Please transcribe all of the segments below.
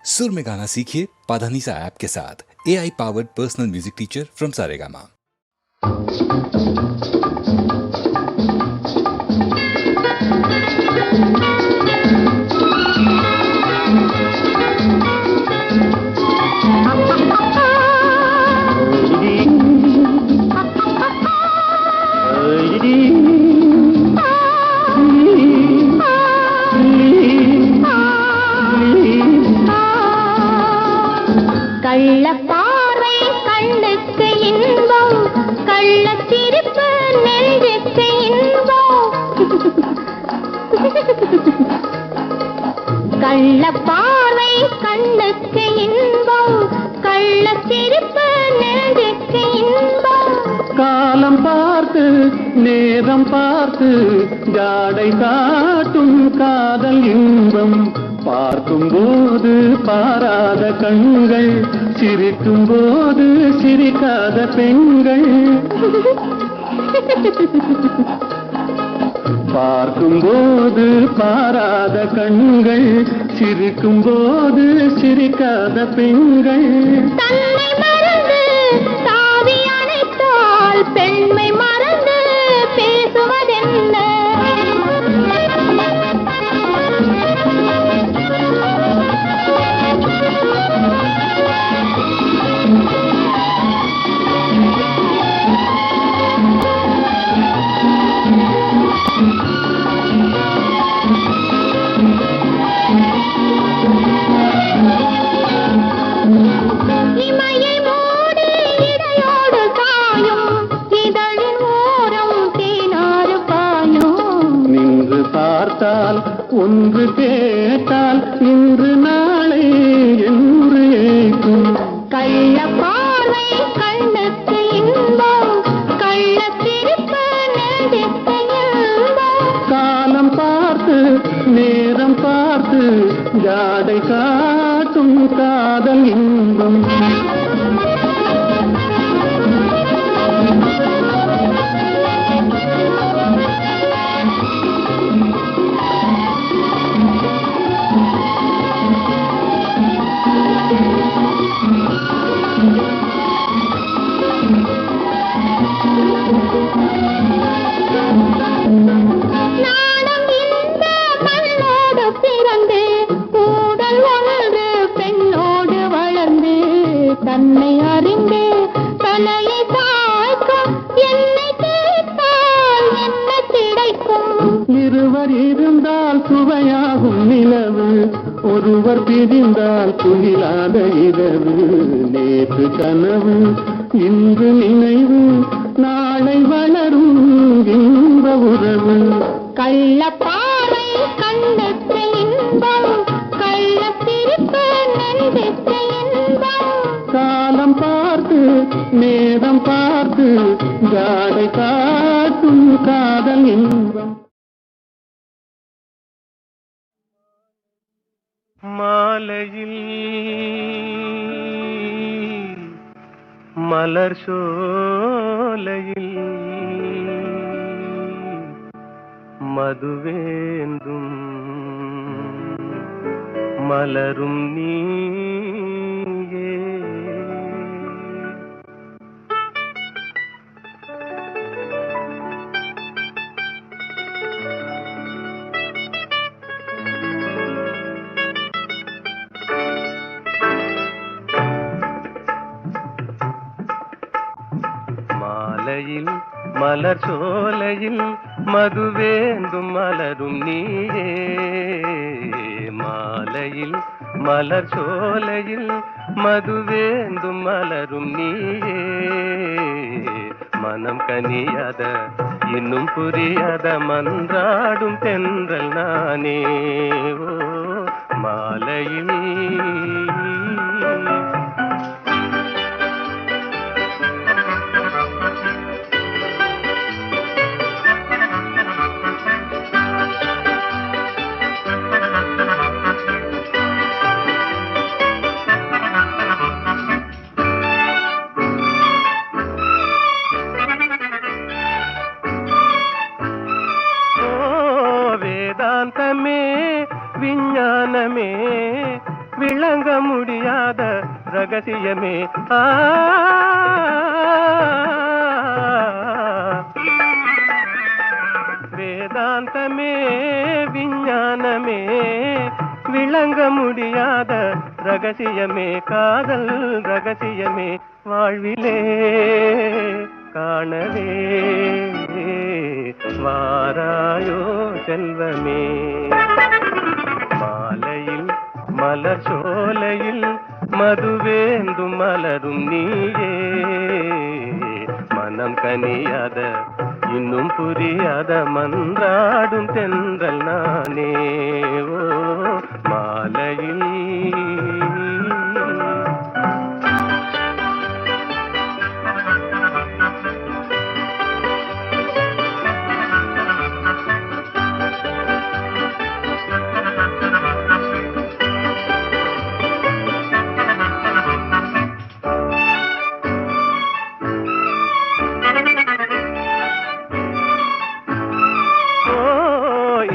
सुर में गाना सीखिए पाधानीसा ऐप के साथ। AI powered personal music teacher from Saregama. கள்ளப்பாறை கண்ணுக்கு இன்பம், கள்ளச்சிரிப்பு நெஞ்சுக்கு இன்பம். கள்ளப்பாறை கண்ணுக்கு இன்பம், கள்ளச்சிரிப்பு நெஞ்சுக்கு இன்பம். காலம் பார்த்து நேரம் பார்த்து ஜாடை காட்டும் காதல் இன்பம். பார்க்கும் போது பாராத கண்கள், சிரிக்கும் போது சிரிக்காத பெண்கள். பார்க்கும் போது பாராத கண்கள், சிரிக்கும் போது சிரிக்காத பெண்கள். தன்னை மறந்து தாவி அணைத்தால் பெண்மை மறந்து பேசுவதென்ன? இமையை மூடி இடையோடு காயும், இதழின் ஓரம் தேனாறு பாயும். நின்று பார்த்தால் ஒன்று கேட்டால் இன்று நாளை என்று ஏற்கும். கள்ளப்பாறை கண்ணுக்கு இன்பம், கள்ளச்சிரிப்பு நெஞ்சுக்கு இன்பம். காலம் பார்த்து நேரம் பார்த்து ஜாடை காட்டும் காதல் இன்பம். நாடம் இந்த மண்ணோடு பிறந்து, கூடல் ஒன்று பெண்ணோடு வளர்ந்து, தன்னை அறிந்து தலையை தாய்க்கும், என்னை கேட்டால் என்ன கிடைக்கும்? இருவர் இருந்தால் சுவையாகும் நிலவு, ஒருவர் பிரிந்தால் துயிலாத இரவு. நேற்று கனவு இன்று நினைவு, நாளை வளரும் இன்ப உறவு. கள்ளப்பாறை கண்ணுக்கு இன்பம், கள்ளச்சிரிப்பு நெஞ்சுக்கு இன்பம். காலம் பார்த்து நேரம் பார்த்து ஜாடை காட்டும் காதல் இன்பம். மாலையில் மலர் சோலையில் மதுவேந்தும் மலரும் நீயே. மாலையில் மலர் சோலையில் மதுவேந்தும் மலரும் நீயே. மாலையில் மலர் சோலையில் மதுவேந்தும் மலரும் நீயே. மனம் கனியாத இன்னும் புரியாத மன்றாடும் தென்றல் நானே. ஓ மாலையில் வேதாந்தமே விஞ்ஞானமே விள விளங்க முடியாத ரகசியமே வேதாந்தமே விஞ்ஞானமே விளங்க முடியாத ரகசியமே காதல் ரகசியமே வாழ்விலே காணவே வாராயோ செல்வமே மாலையில் மலர் சோலையில் மதுவேந்தும் மலரும் நீயே மனம் கனியாத இன்னும் புரியாத மன்றாடும் தென்றல் நானே ஓ மாலையில்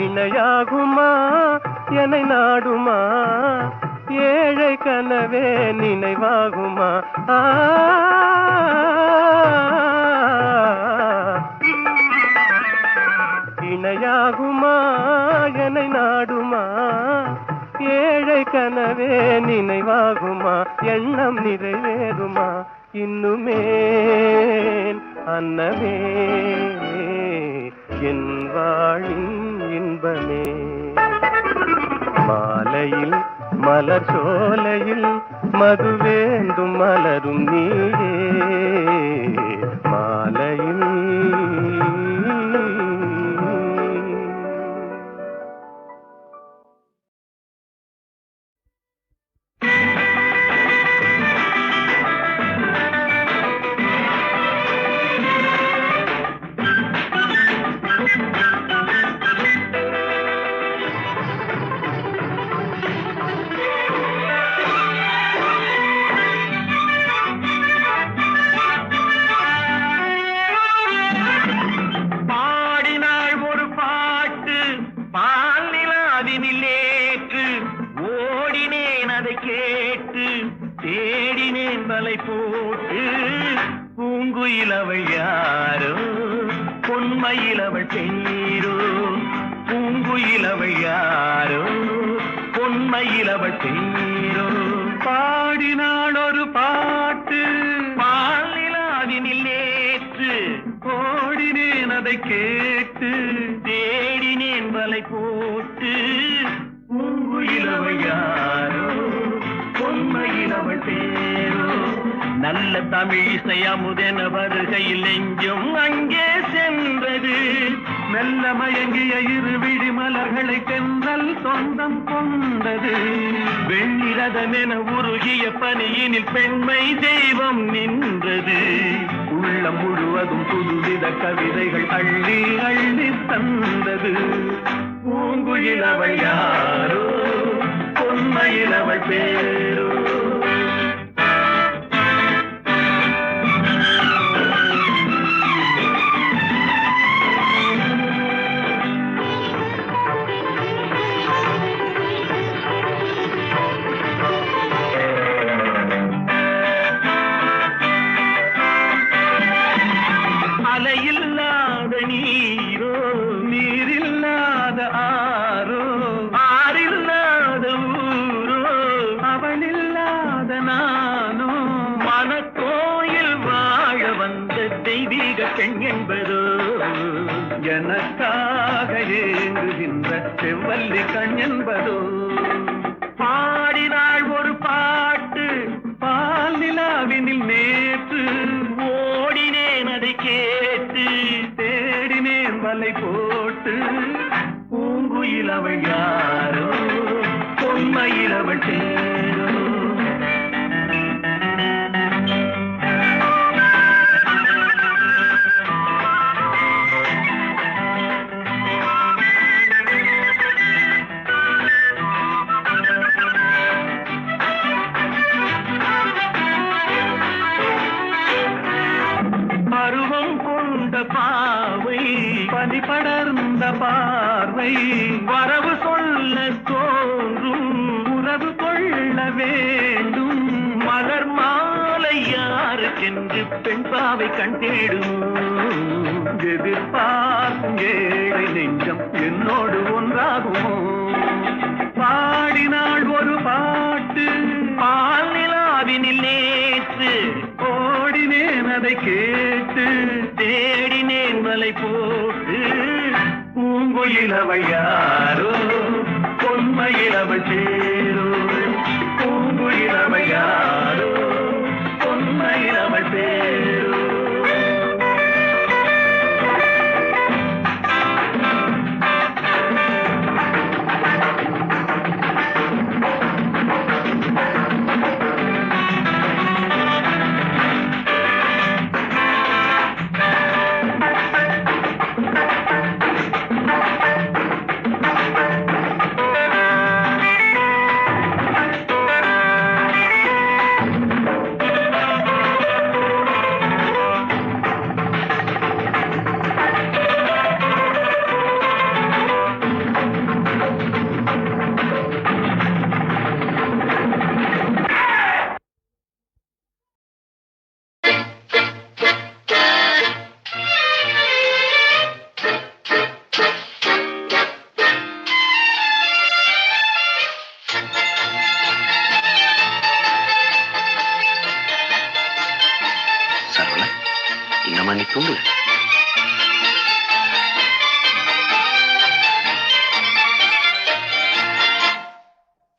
இணையாகுமா என்னை நாடுமா ஏழை கனவே நினைவாகுமா இணையாகுமா என்னை நாடுமா ஏழை கனவே நினைவாகுமா எண்ணம் நிறைவேறுமா இன்னுமே அன்னமே என் வாழின் இன்பமே மாலையில் மலர் சோலையில் மதுவேந்தும் மலரும் நீயே மாலையில் நல்ல தமிழிசை அமுதென வருகையில் நெஞ்சும் அங்கே சென்றது மெல்ல மயங்கிய இரு விழி மலர்களை தென்றல் சொந்தம் கொண்டது வெண்ணிரதமென உருகிய பனியினில் பெண்மை தெய்வம் நின்றது உள்ளம் முழுவதும் புதுவித கவிதைகள் அள்ளி அள்ளி தந்தது பூங்குயில் அவள் யாரோ பொன்மையில் அவள் பேரோ அலையில்லாத நீரோ நீரில்லாத ஆரோ ஆறில்லாத ஊரோ அவளில்லாத நானோ மனக்கோயில் வாழ வந்த தெய்வீக பெண் என்பதோ எனக்காக ஏங்குகின்ற செவ்வல்லி கண் என்பதோ பாடினாள் ஒரு பாட்டு பால் நிலாவினில் நேற்று ஓடினேன் அதை கேட்டு தேடினேன் வலை போட்டு பூங்குயில் அவள் யாரோ பொன்மையில் அவள் தேரோ பாவை பனி படர்ந்த பார்வை வரவு சொல்ல தோன்றும் உறவு கொள்ளவே வேண்டும் மலர் மாலை யாருக்கென்று பெண் பாவை கண் தேடும் எதிர்பார்க்கும் ஏழை நெஞ்சம் என்னோடு ஒன்றாகுமோ பாடினாள் ஒரு பாட்டு பால் நிலாவினில் நேற்று ஓடினேன் அதை கேட்டு தேடினேன் வலை போட்டு பூங்குயிலவை யாரோ பொன்மையிலவை சேரோ பூங்குயிலவை யாரோ பொன்மையிலவை சேரோ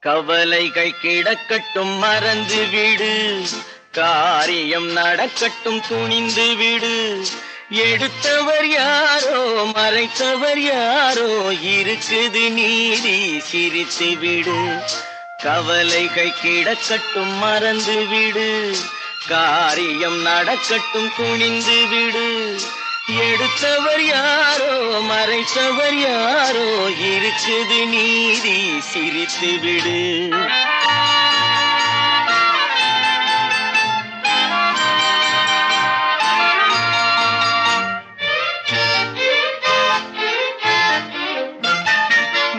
கவலைகள் கிடக்கட்டும் மறந்து விடு காரியம் நடக்கட்டும் துணிந்து விடு எடுத்தவர் யாரோ மறைத்தவர் யாரோ இருக்குது நீதி சிரித்து விடு கவலைகள் கிடக்கட்டும் மறந்து விடு காரியம் நடக்கட்டும் துணிந்து விடு எடுத்தவர் யாரோ மறைத்தவர் யாரோ இருக்குது நீதி சிரித்து விடு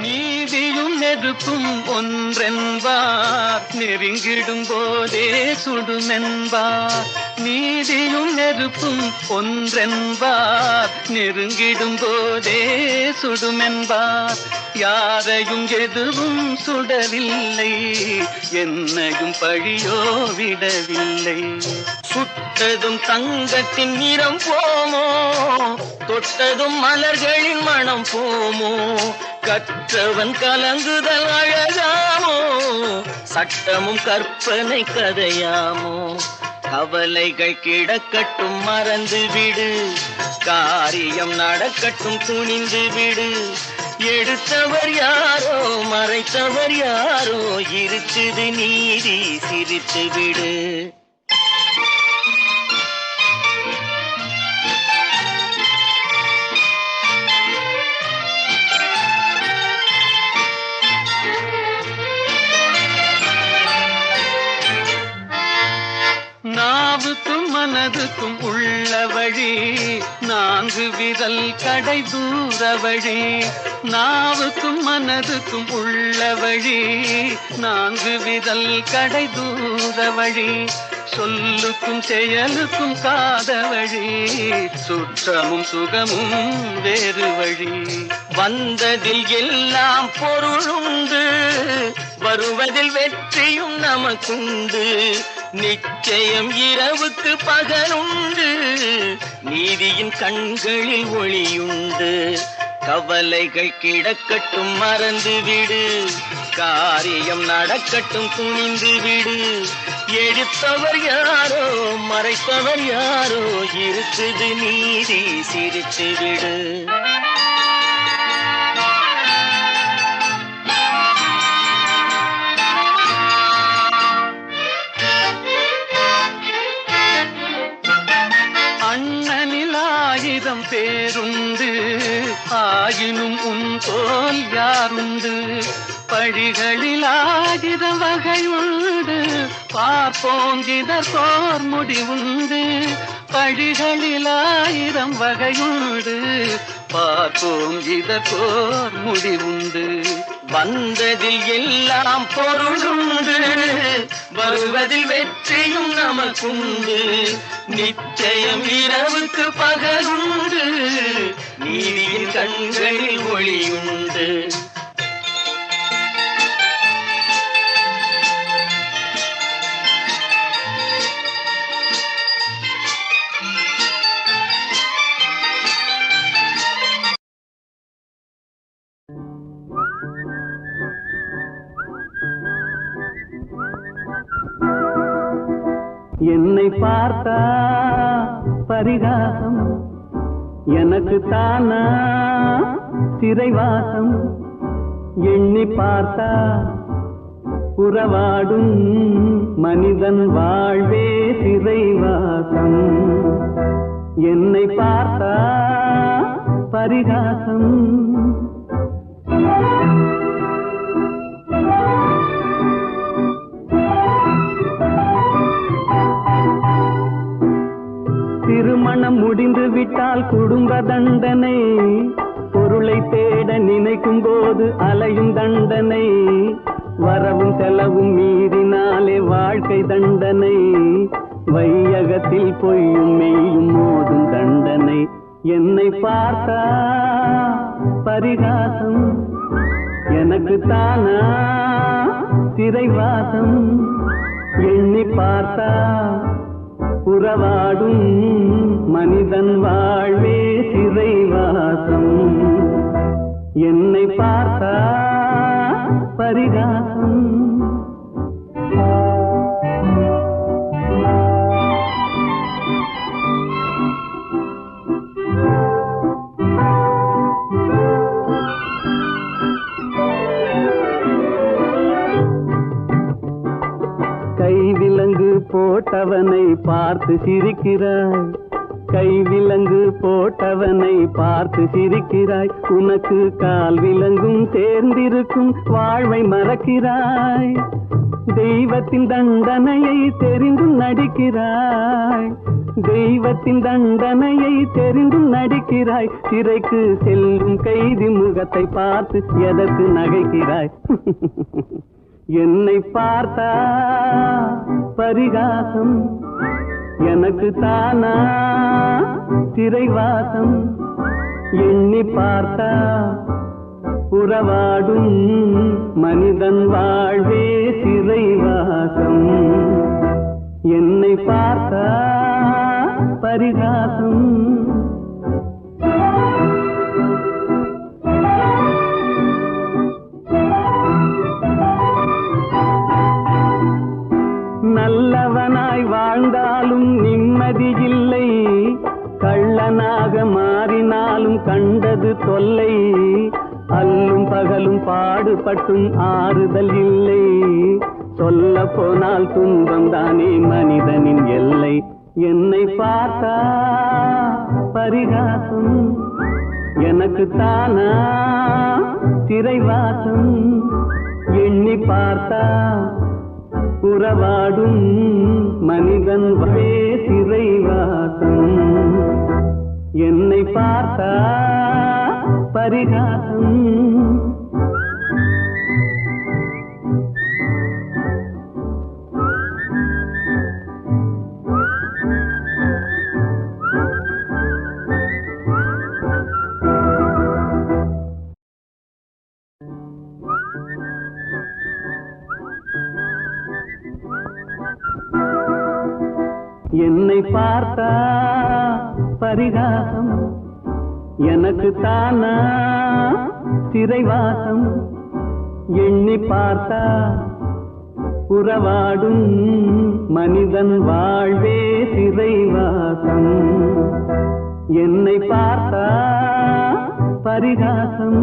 நீதியும் நெருப்பும் ஒன்றென்பார் நெருங்கிடும் போதே சுடுமென்பார் நீதியும் நெருப்பும் ஒன்றென்பார் நெருங்கிடும் போதே சுடுமென்பார் யாரையும் எதுவும் சுடவில்லை என்னையும் பழியோ விடவில்லை சுட்டதும் தங்கத்தின் நிறம் போமோ தொட்டதும் மலர்களின் மனம் போமோ கற்றவன் கலங்குதல் அழகாமோ சட்டமும் கற்பனை கதையாமோ கவலைகள் கிடக்கட்டும் மறந்து விடு காரியம் நடக்கட்டும் துணிந்து விடு எடுத்தவர் யாரோ மறைத்தவர் யாரோ இருக்குது நீதி சிரித்து விடு நாவுக்கும் மனதுக்கும் உள்ள வழி நான்கு விரல் கடை தூர வழி நாவுக்கும் மனதுக்கும் உள்ள வழி நான்கு விரல் கடை தூர வழி சொல்லுக்கும் செயலுக்கும் காத வழி சுற்றமும் சுகமும் வேறு வழி வந்ததில் எல்லாம் பொருளுண்டு வருவதில் வெற்றியும் நமக்குண்டு நிச்சயம் இரவுக்கு பகலுண்டு நீதியின் கண்களில் ஒளியுண்டு கவலைகள் கிடக்கட்டும் மறந்து விடு காரியம் நடக்கட்டும் துணிந்து விடு எடுத்தவர் யாரோ மறைத்தவர் யாரோ இருக்குது நீதி சிரித்து விடு ஆயிரம் பேருண்டு ஆயினும் உன் தோல் யாருண்டு பழிகளில் ஆயிரம் வகையுண்டு பார்ப்போம் இதற்கோர் முடிவுண்டு, பழிகளில் 1000 வகையுண்டு. பார்ப்போம் இதற்கோர் முடிவுண்டு. வந்ததில் எல்லாம் பொருளுண்டு, வருவதில் வெற்றியும் நமக்குண்டு. நிச்சயம் இரவுக்கு பகலுண்டு, நீதியின் கண்களில் ஒளியுண்டு. என்னை பார்த்தா பரிகாசம், எனக்கு தானா சிறைவாசம். எண்ணி பார்த்தா புறவாடும் மனிதன் வாழ்வே சிறைவாசம். என்னை பார்த்தா பரிகாசம். திருமணம் முடிந்து விட்டால் குடும்ப தண்டனை, பொருளை தேட நினைக்கும் போது அலையும் தண்டனை, வரவும் செலவும் மீறினாலே வாழ்க்கை தண்டனை, வையகத்தில் பொய்யும் மெய்யும் மோதும் தண்டனை. என்னை பார்த்தா பரிகாசம், எனக்கு தானா சிறைவாசம். எண்ணி பார்த்தா புறவாடும் மனிதன் வாழ்வே சிறைவாசம். என்னை பார்த்தா பரிகாசம். கைவிலங்கு போட்டவனை பார்த்து சிரிக்கிறாய், கைவிலங்கு போட்டவனை பார்த்து சிரிக்கிறாய். உனக்கு கால் விலங்கும் சேர்ந்திருக்கும் வாழ்வை மறக்கிறாய். தெய்வத்தின் தண்டனையை தெரிந்தும் நடிக்கிறாய், தெய்வத்தின் தண்டனையை தெரிந்தும் நடிக்கிறாய். சிறைக்கு செல்லும் கைதி முகத்தை பார்த்து எதற்கு நகைக்கிறாய்? என்னை பார்த்தா பரிகாசம், எனக்கு தானா சிறைவாசம். எண்ணி பார்த்தா புறவாடும் மனிதன் வாழ்வே சிறைவாசம். என்னை பார்த்தா பரிகாசம். நல்லவனாய் வாழ்ந்தாலும் நிம்மதி இல்லை, கள்ளனாக மாறினாலும் கண்டது தொல்லை. அல்லும் பகலும் பாடுபட்டும் ஆறுதல் இல்லை, சொல்ல போனால் துன்பம் தானே மனிதனின் எல்லை. என்னை பார்த்தா பரிகாசம், எனக்கு தானா சிறைவாசம். எண்ணி பார்த்தா புறவாடும் மனிதன் வாழ்வே சிறைவாசம். என்னை பார்த்தா பரிகாசம். என்னை பார்த்தா பரிகாசம், எனக்கு தானா சிறைவாசம். எண்ணி பார்த்தா புறவாடும் மனிதன் வாழ்வே சிறைவாசம். என்னை பார்த்தா பரிகாசம்.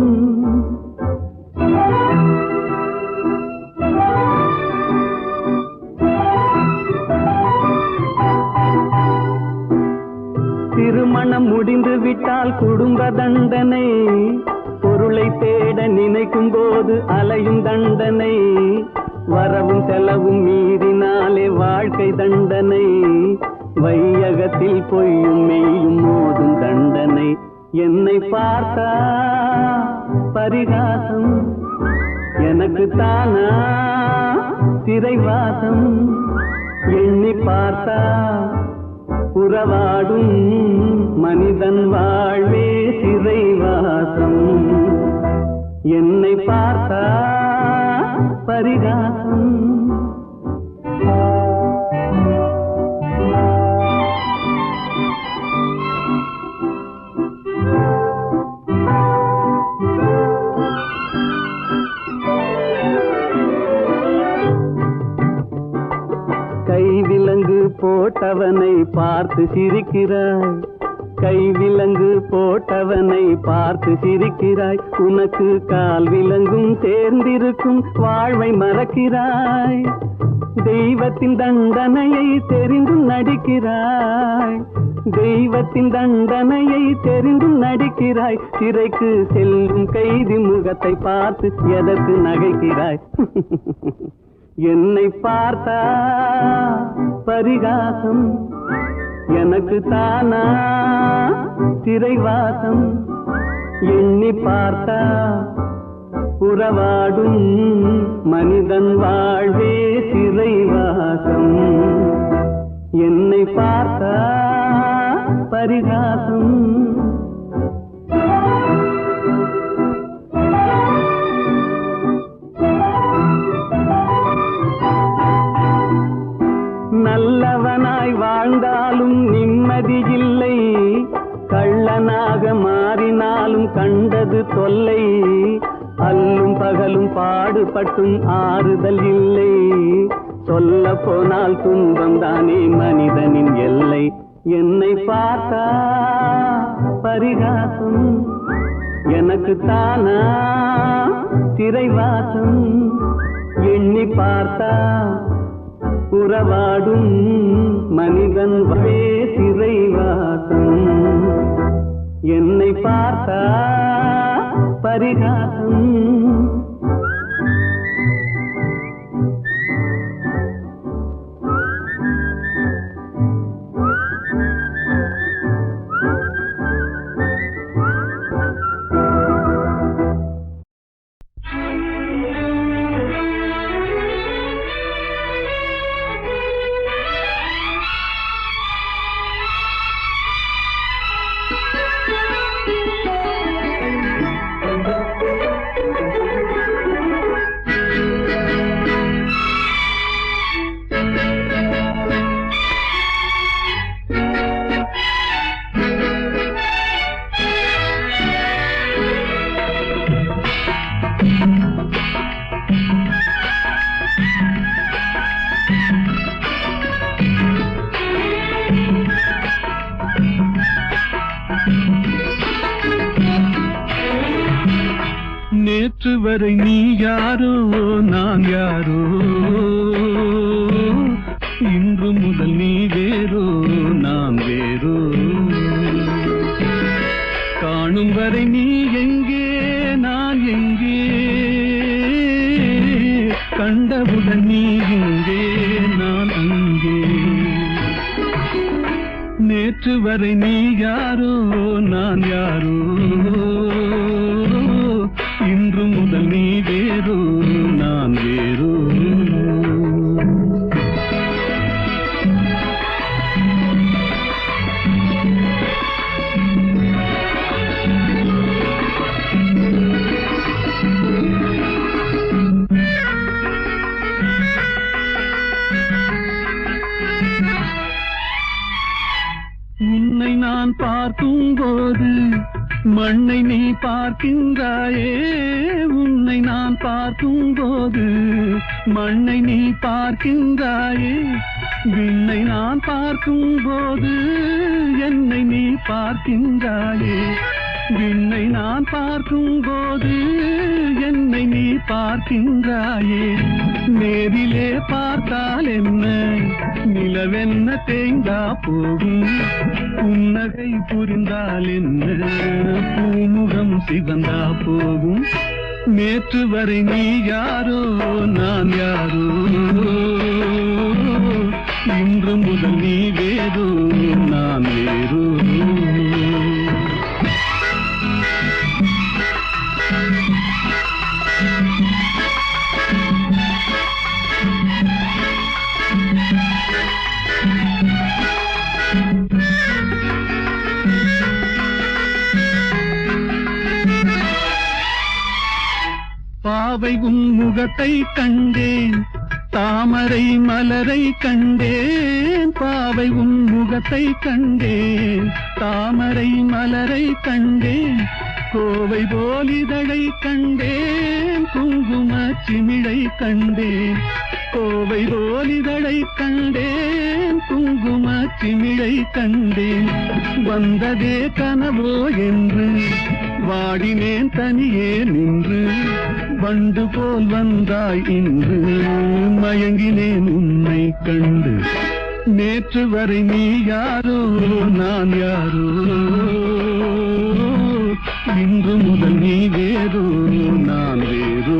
திருமணம் முடிந்து விட்டால் குடும்ப தண்டனை, பொருளை தேட நினைக்கும் போது அலையும் தண்டனை, வரவும் செலவும் மீறினாலே வாழ்க்கை தண்டனை, வையகத்தில் பொய்யும் மெய்யும் மோதும் தண்டனை. என்னை பார்த்தா பரிகாசம், எனக்கு தானா சிறைவாசம். எண்ணி பார்த்தா உறவாடும் மனிதன் வாழ்வே சிறைவாசம். என்னை பார்த்தா பரிகாசம். கைவிலங்கு போட்டவனை பார்த்து சிரிக்கிறாய், கைவிலங்கு போட்டவனை பார்த்து சிரிக்கிறாய். உனக்கு கால் விலங்கும் சேர்ந்திருக்கும் வாழ்வை மறக்கிறாய். தெய்வத்தின் தண்டனையை தெரிந்தும் நடிக்கிறாய், தெய்வத்தின் தண்டனையை தெரிந்தும் நடிக்கிறாய். சிறைக்கு செல்லும் கைதி முகத்தை பார்த்து எதற்கு நகைக்கிறாய்? என்னை பார்த்தா பரிகாசம், எனக்கு தானா சிறைவாசம். எண்ணி பார்த்தா உறவாடும் மனிதன் வாழ்வே சிறைவாசம். என்னை பார்த்தா பரிகாசம். நல்லவனாய் வாழ்ந்தாலும் நிம்மதி இல்லை, கள்ளனாக மாறினாலும் கண்டது தொல்லை. அல்லும் பகலும் பாடுபட்டும் ஆறுதல் இல்லை, சொல்ல போனால் துன்பம் தானே மனிதனின் எல்லை. என்னை பார்த்தா பரிகாசம், எனக்கு தானா சிறைவாசம். எண்ணி பார்த்தா உறவாடும் மனிதன் வாழ்வே சிறைவாசம். என்னை பார்த்தா பரிகாசம். நேற்று வரை நீ யாரோ நான் யாரோ, இன்று முதல் நீ வேறோ நான் வேறோ. காணும் வரை நீ எங்கே நான் எங்கே, கண்டவுடன் நீ எங்கே நான் அங்கே. நேற்று வரை நீ யாரோ நான் யாரோ, இன்று முதல் நீ வேறோ நான் வேறோ. உன்னை நான் பார்க்கும் போது மண்ணை நீ பார்க்கின்றாயே, உன்னை நான் பார்க்கும் போது மண்ணை நீ பார்க்கின்றாயே. விண்ணை நான் பார்க்கும் போது என்னை நீ பார்க்கின்றாயே. விண்ணை நான் பார்க்கும் போது என்னை நீ பார்க்கின்றாயே. நேரிலே பார்த்தால் என்ன, நிலவென்ன தேய்ந்தா போகும், புன்னகை புரிந்தால் என்ன, பூமுகம் சிவந்தா போகும். நேற்று வரை நீ யாரோ நான் யாரோ, பாவை உன் முகத்தை கண்டேன், தாமரை மலரை கண்டேன். பாவை உன் முகத்தை கண்டேன், தாமரை மலரை கண்டேன். கோவை போலிதழை கண்டேன், குங்கும சிமிழை கண்டேன். கோவை போலிதழை கண்டேன், குங்கும சிமிழை கண்டேன். வந்ததே கனவோ என்று வாடினேன் தனியே நின்று. வண்டு போல் வந்தாய் இன்று, மயங்கினேன் உன்னை கண்டு. நேற்று வரை நீ யாரோ நான் யாரோ, இன்று முதல் நீ வேறோ நான் வேறோ.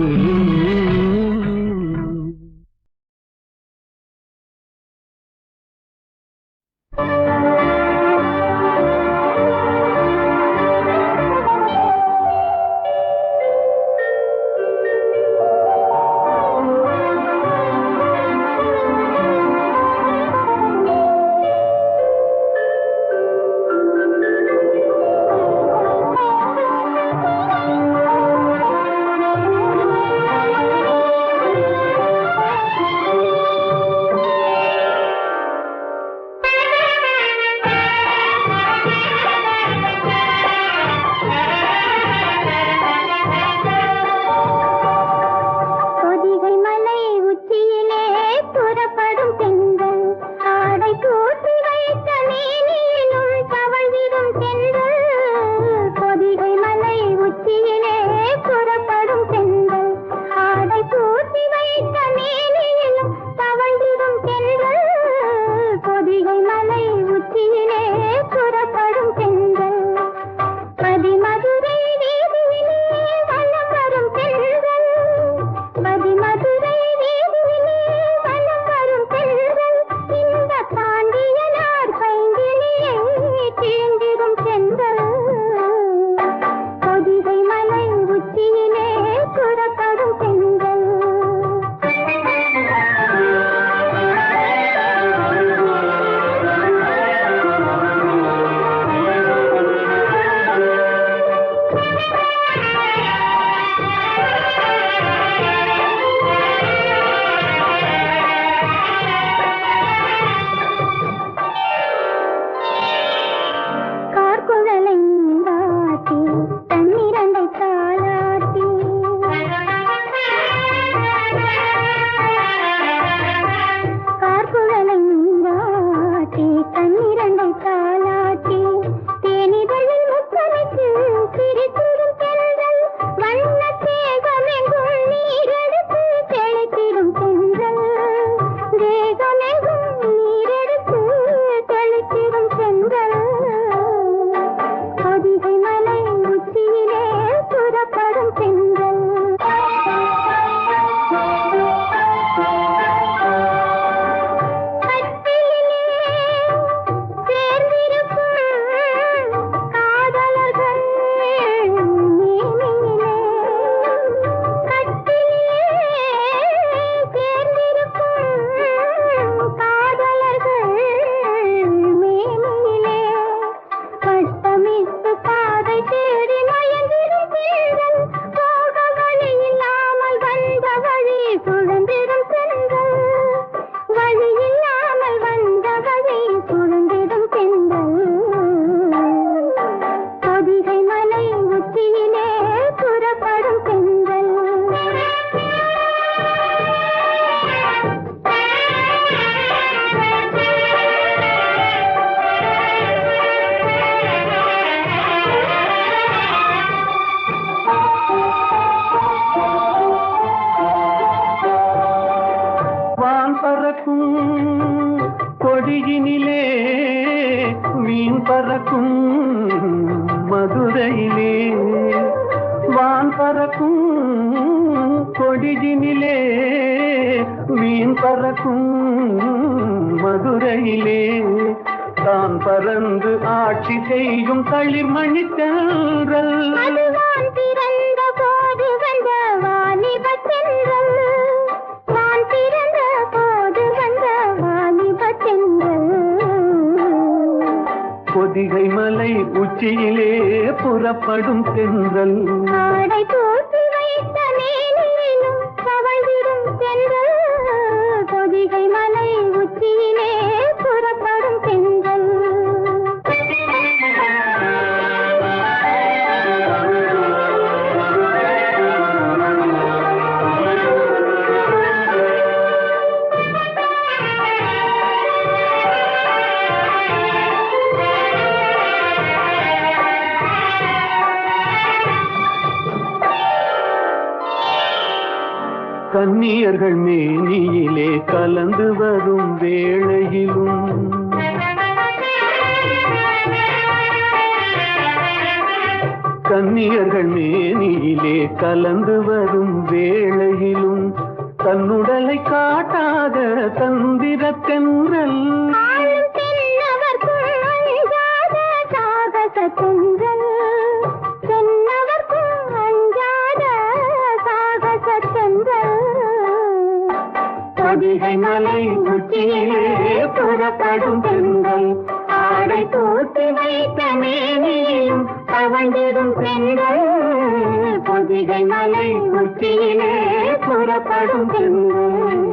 கொடியினிலே மீன் பறக்கும் மதுரையிலே, வான் பறக்கும் கொடியினிலே மீன் பறக்கும் மதுரையிலே, தான் பறந்து ஆட்சி செய்யும் களிர்மணி தென்றல். பிறந்த போது வந்த வாலிப தென்றல், நான் பிறந்த போது வந்த வாலிப தென்றல். பொதிகை மலை உச்சியிலே புறப்படும் தென்றல், ஆடை தூக்கி வைத்த மேலே கன்னியர்கள் மேனியிலே கலந்து வரும் வேளையிலும் கன்னியர்கள் மேனியிலே கலந்து வரும் வேளையிலும் தன்னுடலை காட்டாத தந்திரத்தென்றல் பொதிகை மலை உச்சியிலே புறப்படும் பெண்கள் ஆடை தூத்தி வைத்த மேனியும் தவழ்ந்திடும் பெண்கள் பொதிகை மலை உச்சியிலே புறப்படும் பெண்கள்